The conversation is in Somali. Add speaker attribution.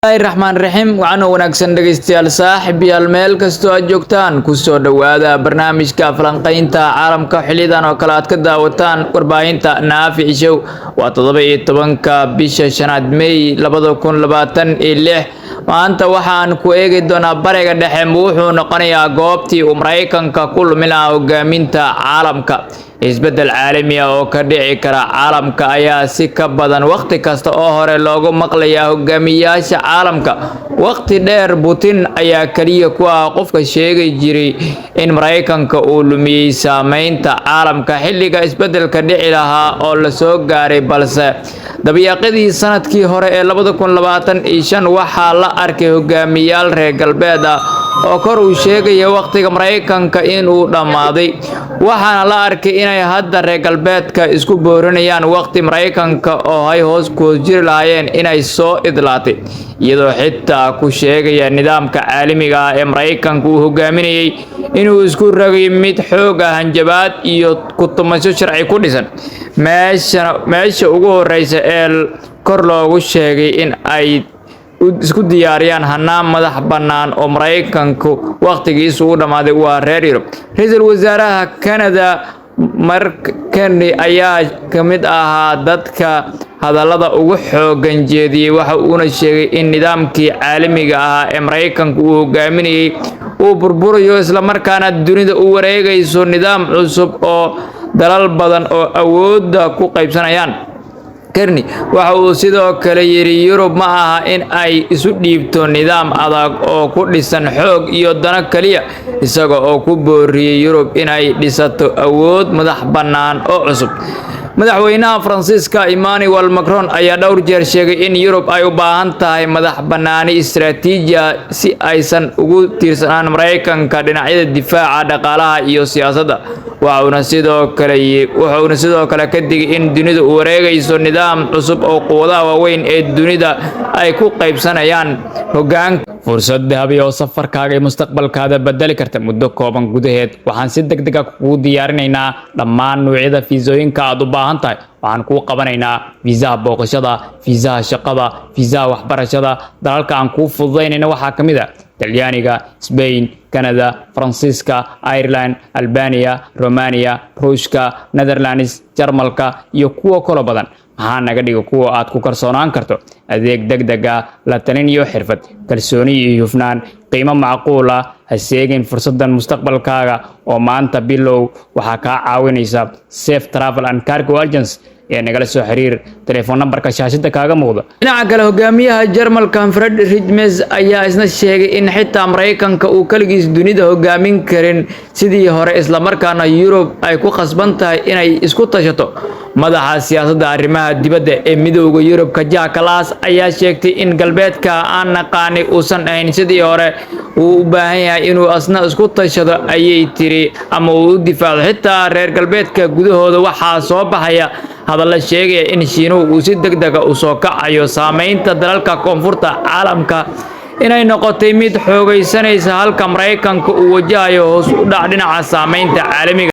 Speaker 1: Bismillahirrahmanirrahim waxaan wanaagsan dhageystayaal saaxiibayaal meel kastoo aad joogtaan ku soo dhawaada barnaamijka falanqaynta caalamka xilidan oo kale aad ka daawataan warbaahinta Naafici Show waa 17ka bisha shanaad May 2026 maanta waxaan ku eegi doonaa bariga dhexe wuxuu noqonayaa goobtii uu Mareykanka ku lumi lahaa hogaaminta caalamka isbedel caalami ah oo ka dhici kara caalamka ayaa si ka badan waqti kasta oo hore loogu maqlayaa hogaamiyaasha caalamka waqti dheer Putin ayaa kaliya ku ah qofka sheegay jiray in Mareykanka uu lumiyay saameynta caalamka xilliga isbedelka dhici lahaa oo la soo gaaray balse dabiiqadii sanadkii hore ee 2025 waxaa la arkay hogaamiyaal reer galbeed ah oo kor u sheegaya waqtiga Mareykanka in uu dhamaaday waxaana la arkay inay hadda reer galbeedka isku boorinayaan waqti Mareykanka oo ay hoos ku jiri lahaayeen inay soo idlaatay iyadoo xitaa ku sheegaya nidaamka caalamiga ah ee Mareykanka uu hogaaminayay inuu isku ragay mid xoog ah hanjabaad iyo ku tumasho sharci ku dhisan meesha ugu horeysa ee kor loogu sheegay in ay isku diyaariyaan hanaan madax bannaan oo Mareykanku waqtigiisu u dhamaaday waa reer Yurub ra'iisul wasaaraha Canada Mark Carney ayaa kamid ahaa dadka hadallada ugu xoogan jeediyay waxa uuna sheegay in nidaamkii caalamiga ah ee Mareykanku uu hogaaminayay uu burburayo isla markaana dunida u wareegayso nidaam cusub oo dalal badan oo awoodda ku qaybsanayaan Carney waxa uu sidoo kale yiri Yurub ma aha in ay isu dhiibto nidaam adag oo ku dhisan xoog iyo dana kaliya isaga oo ku booriyay Yurub inay dhisato awood madax bannaan oo cusub madaxweynaha Faransiiska Emmanuel Macron ayaa dhowr jeer sheegay in Yurub ay u baahan tahay madax bannaani istiraatiiji ah si aysan ugu tiirsanaan Mareykanka dhinacyada difaaca dhaqaalaha iyo siyaasadda waxaana sidoo kale ka digay in dunidu u wareegayso nidaam cusub oo quwadaha waaweyn ee dunida ay ku qaybsanayaan hoggaanka fursad dahabi oo safarkaaga iyo mustaqbalkaada bedeli karta muddo kooban gudaheed waxaan si degdeg ah kugu diyaarinaynaa dhammaan noocyada fiisooyinka aad u baahan tahay waxaan ku qabanaynaa fiisaha booqashada fiisaha shaqada fiisaha waxbarashada dalalka aan ku fududeynayna waxaa kamid ah Talyaaniga Spain Canada Faransiiska Ireland Albania Romania Ruushka Netherlands Jarmalka iyo kuwa kale badan waxaan naga dhigo kuwa aad ku kalsoonaan karto adeeg degdeg ah la talin iyo xirfad kalsooni iyo hufnaan qiimo macquul ah ha seegin fursadan mustaqbalkaaga oo maanta bilow waxa ka caawinaysa Safe Travel and Cargo Agency ee nagala soo xiriir telefoon nambarka shaashada kaaga muuqda dhinaca kale hogaamiyaha Jarmalka Friedrich Merz ayaa isna sheegay in xitaa Mareykanka uu kaligiis dunida hogaamin karin sidii hore isla markaana Yurub ay ku qasban tahay inay isku tashato madaxa siyaasadda arrimaha dibadda ee midowga Yurub Kaja Kallas ayaa sheegtay in galbeedka aan naqaanay uusan ahayn sidii hore uu u baahan yahay inuu asna isku tashado ayay tiri ama uu difaaco xitaa reer galbeedka gudahooda waxaa soo baxaya hadalla sheegaya in Shiinuhu uu si degdeg ah u soo kacayo saameynta dalalka koonfurta caalamka inay noqotay mid xoogaysanaysa halka Mareykanka uu wajahayo hoos u dhac dhinaca saameynta caalamiga